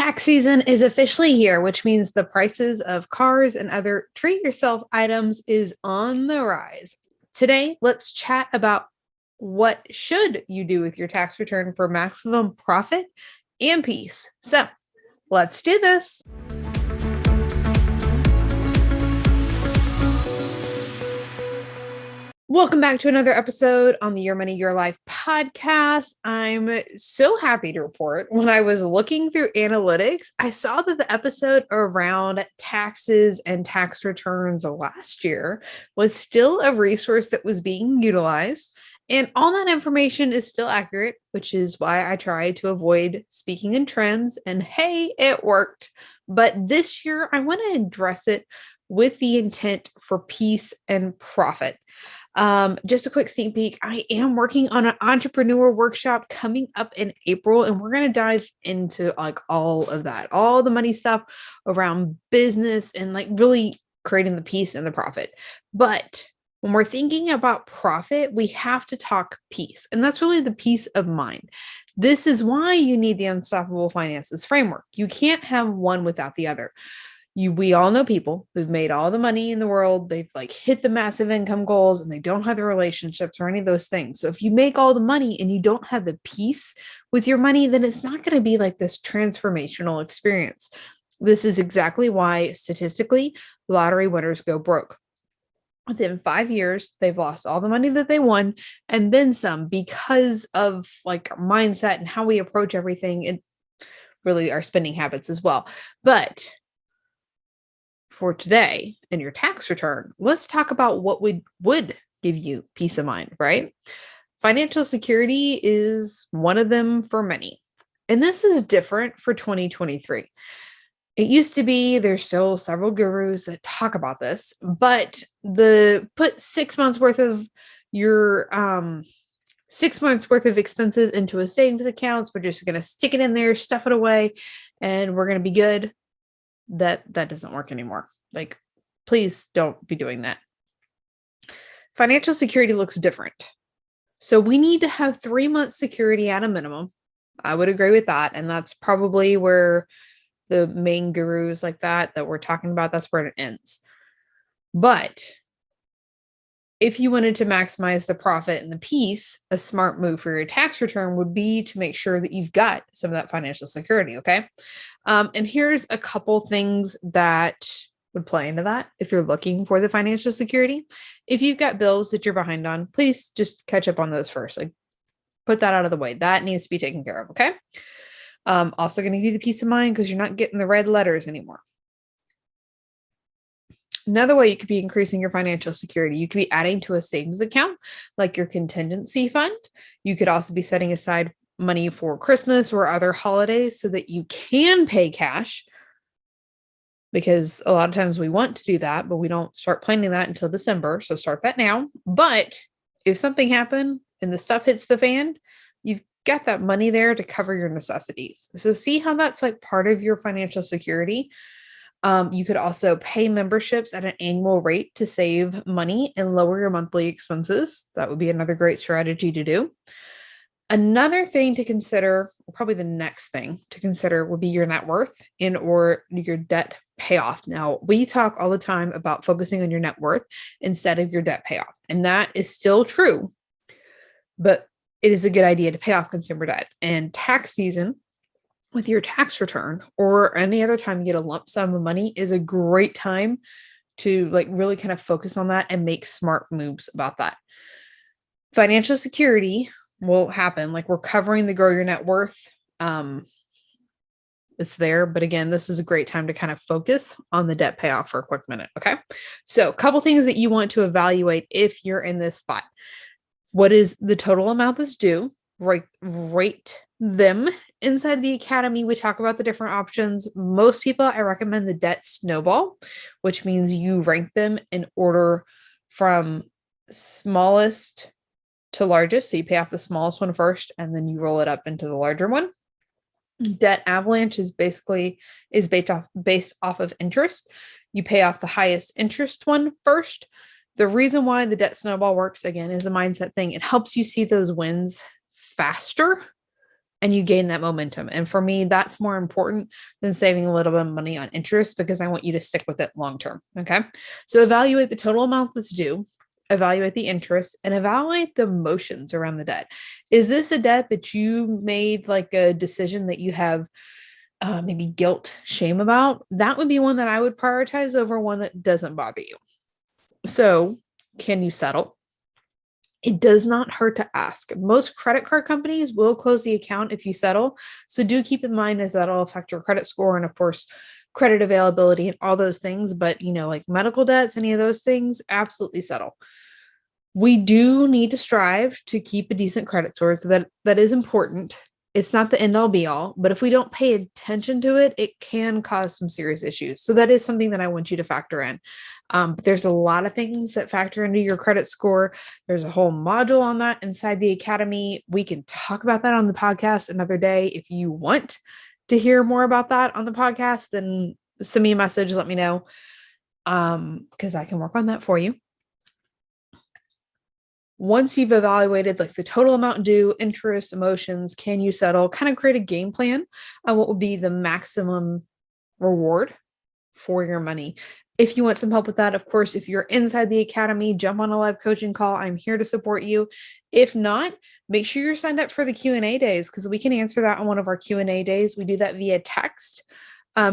Tax season is officially here, which means the prices of cars and other treat yourself items is on the rise. Today, let's chat about what should you do with your tax return for maximum profit and peace. So, let's do this. Welcome back to another episode on the Your Money, Your Life podcast. I'm so happy to report when I was looking through analytics, I saw that the episode around taxes and tax returns last year was still a resource that was being utilized. And all that information is still accurate, which is why I try to avoid speaking in trends. And hey, it worked. But this year, I want to address it with the intent for peace and profit. Just a quick sneak peek. I am working on an entrepreneur workshop coming up in April, and we're going to dive into like all of that, all the money stuff around business and like really creating the peace and the profit. But when we're thinking about profit, we have to talk peace, and that's really the peace of mind. This is why you need the Unstoppable Finances framework. You can't have one without the other. We all know people who've made all the money in the world. They've like hit the massive income goals and they don't have the relationships or any of those things. So if you make all the money and you don't have the peace with your money, then it's not going to be like this transformational experience. This is exactly why statistically lottery winners go broke. Within 5 years, they've lost all the money that they won and then some because of like our mindset and how we approach everything and really our spending habits as well. But for today in your tax return, let's talk about what would give you peace of mind, right? Financial security is one of them for many. And this is different for 2023. It used to be, there's still several gurus that talk about this, but put 6 months worth of your 6 months worth of expenses into a savings account. We're just going to stick it in there, stuff it away, and we're going to be good. That doesn't work anymore. Like, please don't be doing that. Financial security looks different. So we need to have 3 months security at a minimum. I would agree with that. And that's probably where the main gurus like that we're talking about, that's where it ends. But if you wanted to maximize the profit and the peace, a smart move for your tax return would be to make sure that you've got some of that financial security. Okay. And here's a couple things that would play into that. If you're looking for the financial security, if you've got bills that you're behind on, please just catch up on those first. Like put that out of the way. That needs to be taken care of. Okay. Also going to give you the peace of mind because you're not getting the red letters anymore. Another way you could be increasing your financial security, you could be adding to a savings account, like your contingency fund. You could also be setting aside money for Christmas or other holidays so that you can pay cash, because a lot of times we want to do that, but we don't start planning that until December. So start that now. But if something happened and the stuff hits the fan, you've got that money there to cover your necessities. So see how that's like part of your financial security. You could also pay memberships at an annual rate to save money and lower your monthly expenses. That would be another great strategy to do. Another thing to consider, or probably the next thing to consider, would be your net worth or your debt payoff. Now, we talk all the time about focusing on your net worth instead of your debt payoff, and that is still true, but it is a good idea to pay off consumer debt. And tax season with your tax return or any other time you get a lump sum of money is a great time to like really kind of focus on that and make smart moves about that. Financial security will happen. Like we're covering the grow your net worth. It's there, but again, this is a great time to kind of focus on the debt payoff for a quick minute. Okay. So a couple things that you want to evaluate if you're in this spot. What is the total amount that's due? Rate them. Inside the academy, we talk about the different options. Most people, I recommend the debt snowball, which means you rank them in order from smallest to largest. So you pay off the smallest one first, and then you roll it up into the larger one. Debt avalanche is based off of interest. You pay off the highest interest one first. The reason why the debt snowball works, again, is a mindset thing. It helps you see those wins faster and you gain that momentum. And for me, that's more important than saving a little bit of money on interest because I want you to stick with it long term. Okay. So evaluate the total amount that's due, evaluate the interest, and evaluate the emotions around the debt. Is this a debt that you made like a decision that you have maybe guilt, shame about? That would be one that I would prioritize over one that doesn't bother you. So, can you settle? It does not hurt to ask. Most credit card companies will close the account if you settle. So do keep in mind as that'll affect your credit score and of course credit availability and all those things. But like medical debts, any of those things, absolutely settle. We do need to strive to keep a decent credit score. So that is important. It's not the end all be all, but if we don't pay attention to it, it can cause some serious issues. So that is something that I want you to factor in. There's a lot of things that factor into your credit score. There's a whole module on that inside the academy. We can talk about that on the podcast another day. If you want to hear more about that on the podcast, then send me a message, let me know, because I can work on that for you. Once you've evaluated like the total amount due, interest, emotions, can you settle, kind of create a game plan on what would be the maximum reward for your money. If you want some help with that, of course, if you're inside the academy, jump on a live coaching call. I'm here to support you. If not, make sure you're signed up for the Q&A days because we can answer that on one of our Q&A days. We do that via text.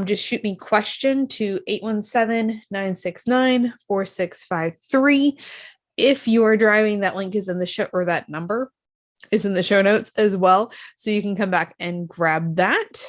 Just shoot me question to 817-969-4653. If you are driving, that link is in the show, or that number is in the show notes as well. So you can come back and grab that.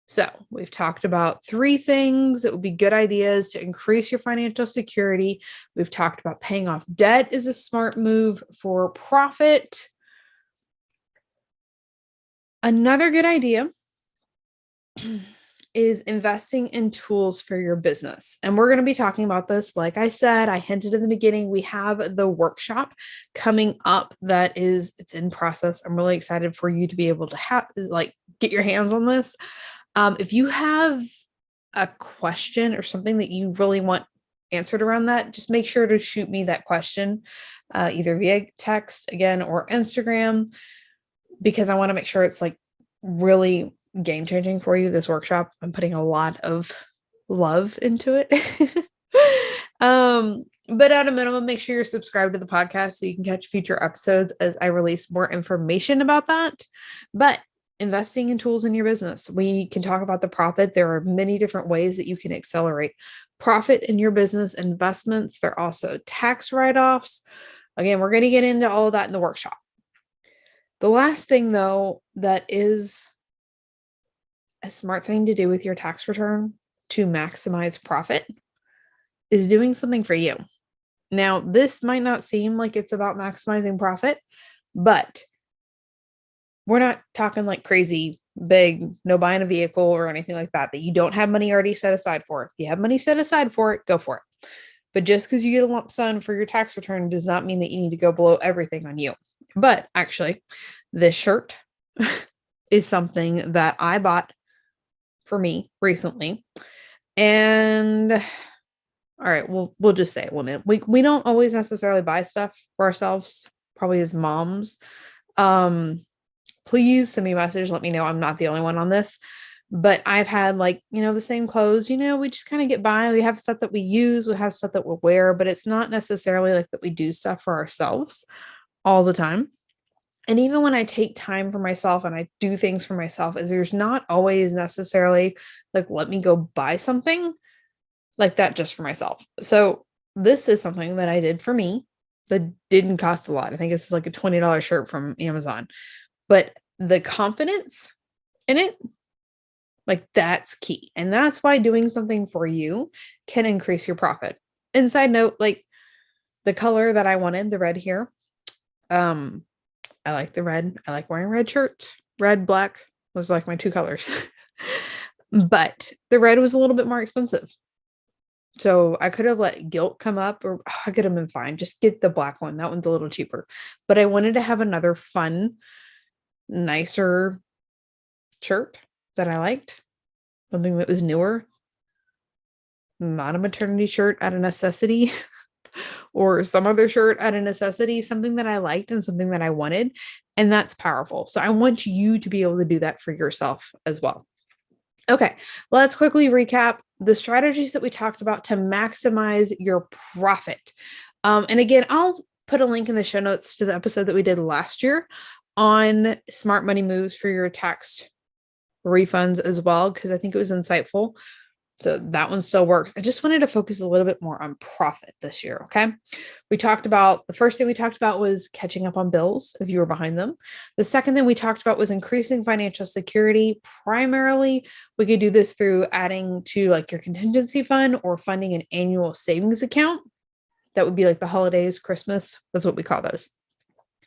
So we've talked about 3 things that would be good ideas to increase your financial security. We've talked about paying off debt is a smart move for profit. Another good idea is investing in tools for your business. And we're going to be talking about this. Like I said, I hinted in the beginning, we have the workshop coming up it's in process. I'm really excited for you to be able to get your hands on this. If you have a question or something that you really want answered around that, just make sure to shoot me that question, either via text again or Instagram, because I want to make sure it's like really game changing for you. This workshop, I'm putting a lot of love into it. But at a minimum, make sure you're subscribed to the podcast so you can catch future episodes as I release more information about that. But investing in tools in your business, we can talk about the profit. There are many different ways that you can accelerate profit in your business investments. There are also tax write-offs. Again, we're going to get into all of that in the workshop. The last thing, though, that is a smart thing to do with your tax return to maximize profit is doing something for you. Now, this might not seem like it's about maximizing profit, but we're not talking like crazy big, no buying a vehicle or anything like that you don't have money already set aside for. If you have money set aside for it, go for it. But just because you get a lump sum for your tax return does not mean that you need to go blow everything on you. But actually, this shirt is something that I bought for me recently. And all right, we'll just say it, women. We don't always necessarily buy stuff for ourselves, probably as moms. Please send me a message. Let me know I'm not the only one on this. But I've had the same clothes, we just kind of get by. We have stuff that we use. We have stuff that we'll wear, but it's not necessarily like that we do stuff for ourselves all the time. And even when I take time for myself and I do things for myself, there's not always necessarily let me go buy something like that just for myself. So this is something that I did for me that didn't cost a lot. I think it's like a $20 shirt from Amazon, but the confidence in it, that's key. And that's why doing something for you can increase your profit. And side note, the color that I wanted, the red here, I like the red. I like wearing red shirts, red, black. Those are like my 2 colors. But the red was a little bit more expensive. So I could have let guilt come up, or I could have been fine. Just get the black one. That one's a little cheaper. But I wanted to have another fun, nicer shirt that I liked. Something that was newer. Not a maternity shirt out of necessity. or some other shirt at a necessity, something that I liked and something that I wanted. And that's powerful. So I want you to be able to do that for yourself as well. Okay, let's quickly recap the strategies that we talked about to maximize your profit. And again, I'll put a link in the show notes to the episode that we did last year on smart money moves for your tax refunds as well, because I think it was insightful. So that one still works. I just wanted to focus a little bit more on profit this year. Okay. The first thing we talked about was catching up on bills if you were behind them. The second thing we talked about was increasing financial security. Primarily, we could do this through adding to like your contingency fund or funding an annual savings account. That would be like the holidays, Christmas. That's what we call those.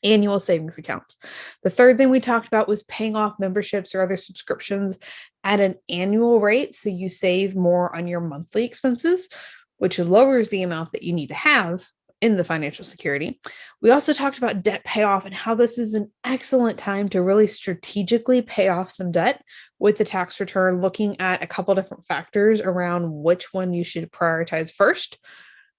Annual savings accounts. The third thing we talked about was paying off memberships or other subscriptions at an annual rate. So you save more on your monthly expenses, which lowers the amount that you need to have in the financial security. We also talked about debt payoff and how this is an excellent time to really strategically pay off some debt with the tax return, looking at a couple different factors around which one you should prioritize first.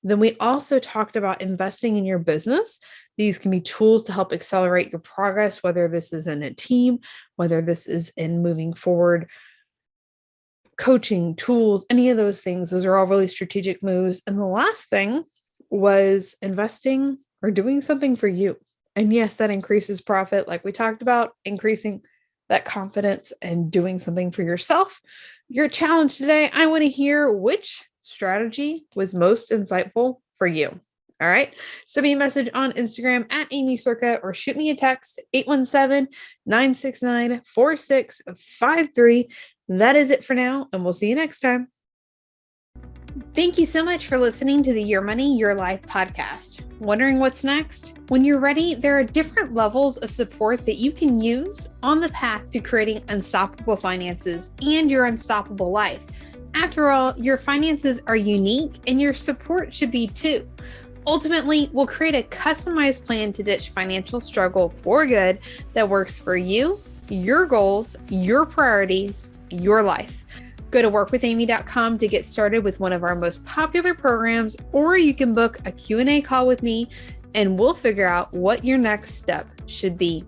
Then we also talked about investing in your business. These can be tools to help accelerate your progress, whether this is in a team, whether this is in moving forward, coaching tools, any of those things. Those are all really strategic moves. And the last thing was investing or doing something for you. And yes, that increases profit. Like we talked about, increasing that confidence and doing something for yourself. Your challenge today, I want to hear which strategy was most insightful for you. All right. Send me a message on Instagram at Aimee Cerka or shoot me a text 817-969-4653. That is it for now, and we'll see you next time. Thank you so much for listening to the Your Money, Your Life podcast. Wondering what's next? When you're ready, there are different levels of support that you can use on the path to creating unstoppable finances and your unstoppable life. After all, your finances are unique and your support should be too. Ultimately, we'll create a customized plan to ditch financial struggle for good that works for you, your goals, your priorities, your life. Go to workwithaimee.com to get started with one of our most popular programs, or you can book a Q&A call with me and we'll figure out what your next step should be.